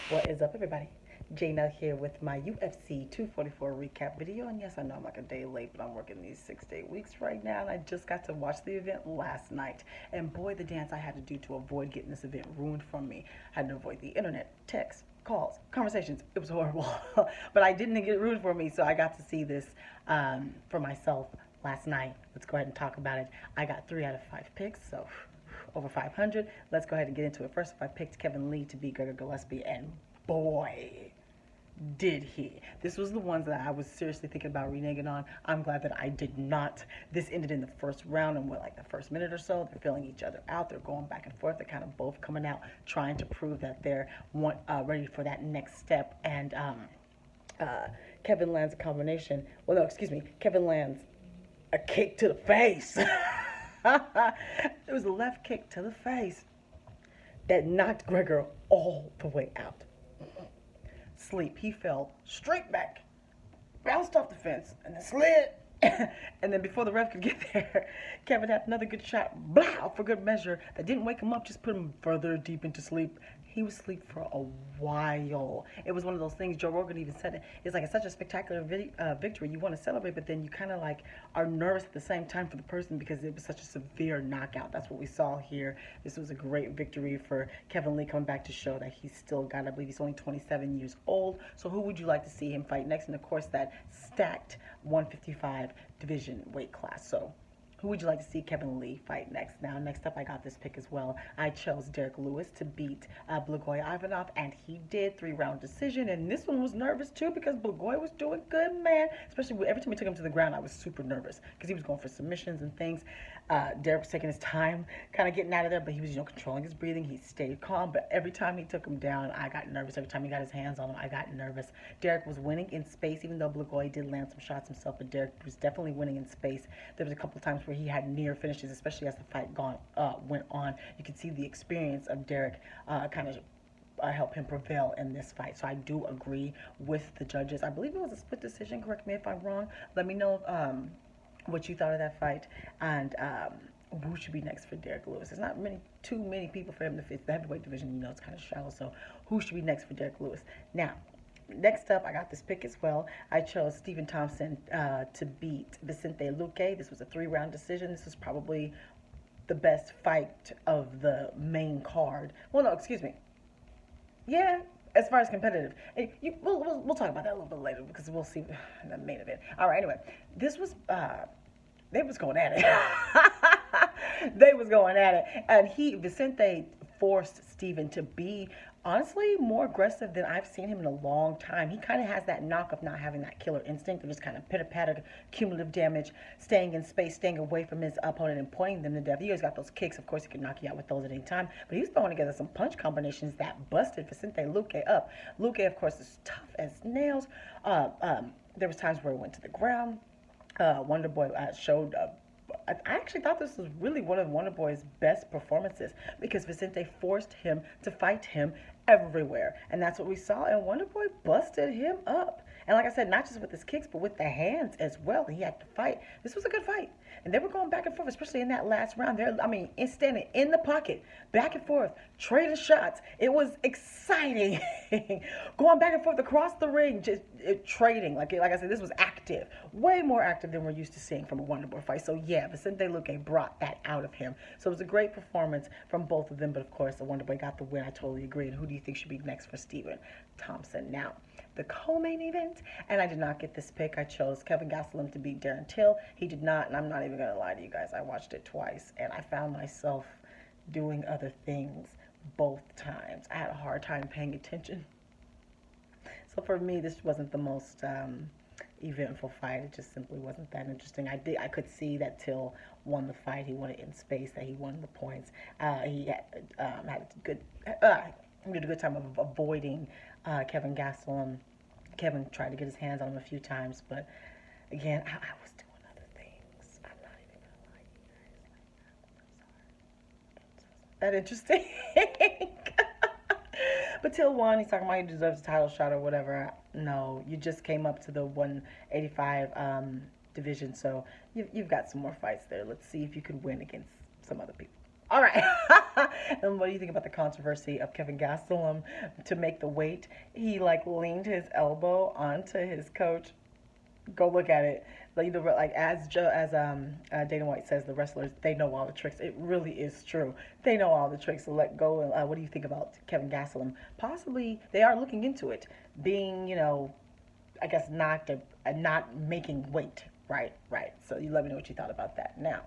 What is up, everybody? Jayna here with my UFC 244 recap video. And yes, I know I'm like a day late, but I'm working these 6 day weeks right now. And I just got to watch the event last night. And boy, the dance I had to do to avoid getting this event ruined from me. I had to avoid the internet, texts, calls, conversations. It was horrible. But I didn't get it ruined for me, so I got to see this for myself last night. Let's go ahead and talk about it. I got 3 out of 5 picks, so over 500. Let's go ahead and get into it. First, if I picked Kevin Lee to beat Gregor Gillespie, and boy, did he. This was the ones that I was seriously thinking about reneging on. I'm glad that I did not. This ended in the first round, and like the first minute or so, they're feeling each other out. They're going back and forth. They're kind of both coming out, trying to prove that they're ready for that next step. And Kevin lands a combination. Well, no, excuse me. Kevin lands a kick to the face. It was a left kick to the face that knocked Gregor all the way out. Sleep. He fell straight back, bounced off the fence, and then slid. And then before the ref could get there, Kevin had another good shot, blah, for good measure, that didn't wake him up, just put him further deep into sleep. He was asleep for a while. It was one of those things, Joe Rogan even said it. It's like it's such a spectacular victory. You want to celebrate, but then you kind of like are nervous at the same time for the person because it was such a severe knockout. That's what we saw here. This was a great victory for Kevin Lee, coming back to show that he's still got, I believe he's only 27 years old. So who would you like to see him fight next? And of course, that stacked 155 division weight class. So who would you like to see Kevin Lee fight next? Now, next up, I got this pick as well. I chose Derek Lewis to beat Blagoy Ivanov, and he did 3-round decision. And this one was nervous too because Blagoy was doing good, man. Especially every time he took him to the ground, I was super nervous because he was going for submissions and things. Derek was taking his time, kind of getting out of there, but he was, controlling his breathing. He stayed calm, but every time he took him down, I got nervous. Every time he got his hands on him, I got nervous. Derek was winning in space, even though Blagoy did land some shots himself, but Derek was definitely winning in space. There was a couple of times where he had near finishes, especially as the fight went on. You could see the experience of Derek kind of help him prevail in this fight. So I do agree with the judges. I believe it was a split decision. Correct me if I'm wrong. Let me know what you thought of that fight, and who should be next for Derek Lewis. There's not too many people for him to face. The heavyweight division, it's kind of shallow. So who should be next for Derek Lewis? Now, next up, I got this pick as well. I chose Stephen Thompson to beat Vicente Luque. This was a 3-round decision. This was probably the best fight of the main card. Well, no, excuse me. Yeah, as far as competitive. We'll talk about that a little bit later because we'll see the main event. All right, anyway. This was, they was going at it. They was going at it. And Vicente forced Steven to be, honestly, more aggressive than I've seen him in a long time. He kind of has that knock of not having that killer instinct of just kind of pitter-patter, cumulative damage, staying in space, staying away from his opponent and pointing them to death. He always got those kicks. Of course, he could knock you out with those at any time. But he was throwing together some punch combinations that busted Vicente Luque up. Luque, of course, is tough as nails. There was times where he went to the ground. Wonder Boy showed I actually thought this was really one of Wonder Boy's best performances because Vicente forced him to fight him everywhere. And that's what we saw. And Wonder Boy busted him up. And like I said, not just with his kicks, but with the hands as well. He had to fight. This was a good fight. And they were going back and forth, especially in that last round. Standing in the pocket, back and forth, trading shots. It was exciting. Going back and forth across the ring, just trading. Like I said, this was active. Way more active than we're used to seeing from a Wonder Boy fight. So yeah, Vicente Luque brought that out of him. So it was a great performance from both of them. But of course, the Wonder Boy got the win. I totally agree. And who do you think should be next for Stephen Thompson? Now, the co-main event, and I did not get this pick. I chose Kevin Gastelum to beat Darren Till. He did not, and I'm not even going to lie to you guys. I watched it twice, and I found myself doing other things both times. I had a hard time paying attention. So for me, this wasn't the most eventful fight. It just simply wasn't that interesting. I could see that Till won the fight. He won it in space. That he won the points. He had a good time of avoiding Kevin Gastelum. Kevin tried to get his hands on him a few times, but again, I was doing other things. I'm not even gonna lie, you guys. Like, that interesting. But Till won. He's talking about he deserves a title shot or whatever. No, you just came up to the 185 division, so you've got some more fights there. Let's see if you can win against some other people. All right. And what do you think about the controversy of Kevin Gastelum to make the weight? He like leaned his elbow onto his coach. Go look at it. Like as Dana White says, the wrestlers they know all the tricks. It really is true. They know all the tricks to let go. And what do you think about Kevin Gastelum? Possibly they are looking into it, being I guess not making weight. Right, right. So you let me know what you thought about that. Now,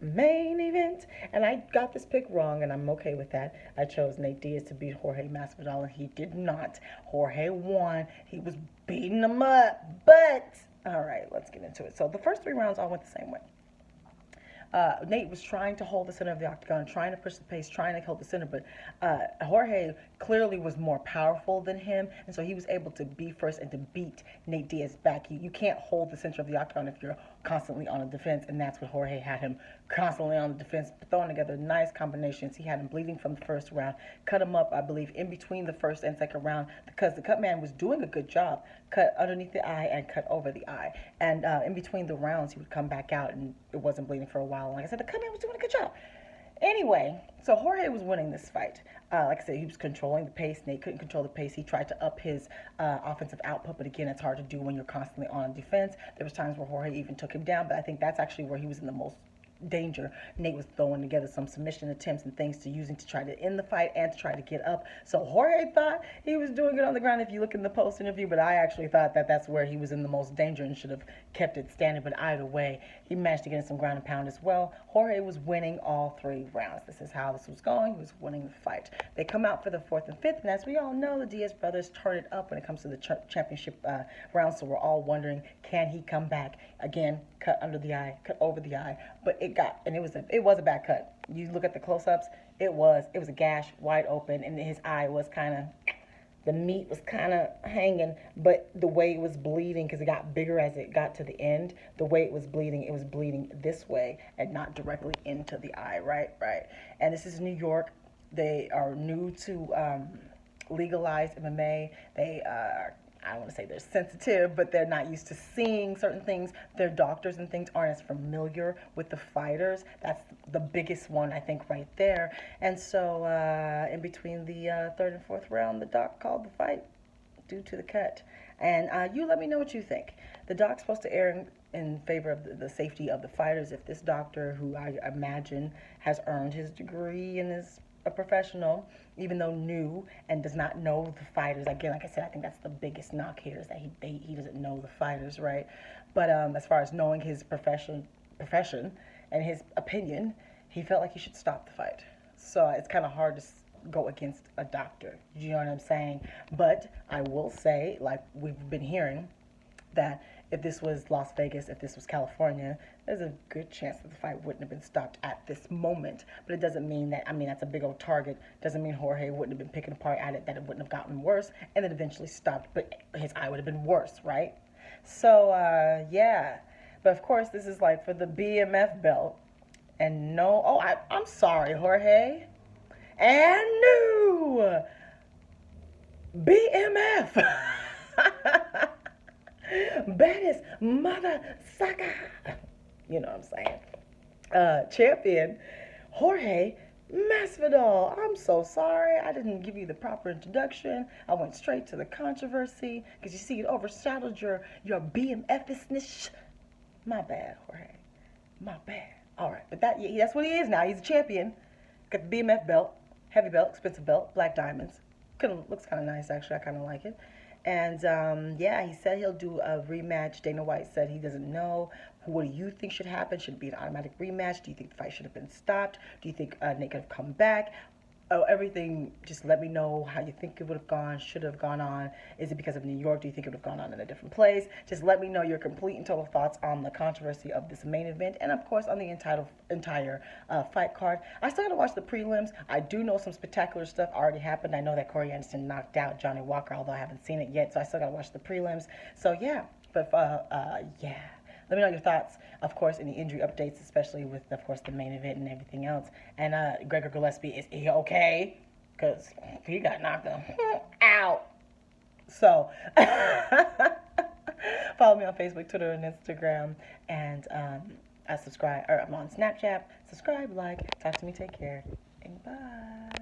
main event, and I got this pick wrong, and I'm okay with that. I chose Nate Diaz to beat Jorge Masvidal, and he did not. Jorge won. He was beating him up, but all right, let's get into it. So the first 3 rounds all went the same way. Nate was trying to hold the center of the octagon, trying to push the pace, trying to hold the center, but Jorge clearly was more powerful than him, and so he was able to be first and to beat Nate Diaz back. You can't hold the center of the octagon if you're constantly on the defense, and that's what Jorge had him constantly on the defense, throwing together nice combinations. He had him bleeding from the first round, cut him up, I believe, in between the first and second round because the cut man was doing a good job. Cut underneath the eye and cut over the eye. And in between the rounds, he would come back out and it wasn't bleeding for a while. And like I said, the cut man was doing a good job. Anyway, so Jorge was winning this fight. Like I said, he was controlling the pace. Nate couldn't control the pace. He tried to up his offensive output, but again, it's hard to do when you're constantly on defense. There was times where Jorge even took him down, but I think that's actually where he was in the most danger. Nate was throwing together some submission attempts and things to using to try to end the fight and to try to get up. So Jorge thought he was doing it on the ground if you look in the post interview, but I actually thought that that's where he was in the most danger and should have kept it standing. But either way, he managed to get in some ground and pound as well. Jorge was winning all 3 rounds. This is how this was going. He was winning the fight. They come out for the 4th and 5th, and as we all know, the Diaz brothers turn it up when it comes to the championship round. So we're all wondering, can he come back? Again, cut under the eye, cut over the eye, but it was a bad cut. You look at the close-ups, it was a gash wide open, and his eye was kind of, the meat was kind of hanging, but the way it was bleeding, because it got bigger as it got to the end, the way it was bleeding this way and not directly into the eye. Right. And this is New York. They are new to legalized MMA. They are, I don't want to say they're sensitive, but they're not used to seeing certain things. Their doctors and things aren't as familiar with the fighters. That's the biggest one, I think, right there. And so in between the 3rd and 4th round, the doc called the fight due to the cut. And you let me know what you think. The doc's supposed to err in favor of the safety of the fighters. If this doctor, who I imagine has earned his degree and is a professional, even though new and does not know the fighters. Again, like I said, I think that's the biggest knock here is that he doesn't know the fighters, right? But as far as knowing his profession and his opinion, he felt like he should stop the fight. So it's kind of hard to go against a doctor. You know what I'm saying? But I will say, like we've been hearing, that if this was Las Vegas, if this was California, there's a good chance that the fight wouldn't have been stopped at this moment. But it doesn't mean that, that's a big old target. Doesn't mean Jorge wouldn't have been picking apart at it, that it wouldn't have gotten worse, and then eventually stopped, but his eye would have been worse, right? So, yeah. But of course, this is like for the BMF belt. And no, I'm sorry, Jorge. And new BMF. Baddest mother sucker. You know what I'm saying. Champion Jorge Masvidal. I'm so sorry. I didn't give you the proper introduction. I went straight to the controversy because you see it overshadowed your BMF-ishness. My bad, Jorge. My bad. All right, but that's what he is now. He's a champion. Got the BMF belt, heavy belt, expensive belt, black diamonds. Looks kind of nice, actually. I kind of like it. And yeah, he said he'll do a rematch. Dana White said he doesn't know. What do you think should happen? Should it be an automatic rematch? Do you think the fight should have been stopped? Do you think Nate could have come back? Oh, everything, just let me know how you think it would have gone, should have gone on. Is it because of New York? Do you think it would have gone on in a different place? Just let me know your complete and total thoughts on the controversy of this main event and, of course, on the entire fight card. I still got to watch the prelims. I do know some spectacular stuff already happened. I know that Corey Anderson knocked out Johnny Walker, although I haven't seen it yet, so I still got to watch the prelims. So, yeah, but, yeah. Let me know your thoughts, of course, any injury updates, especially with, of course, the main event and everything else. And Gregor Gillespie, is he okay? Because he got knocked out. So, follow me on Facebook, Twitter, and Instagram. And I'm on Snapchat. Subscribe, like, talk to me, take care, and bye.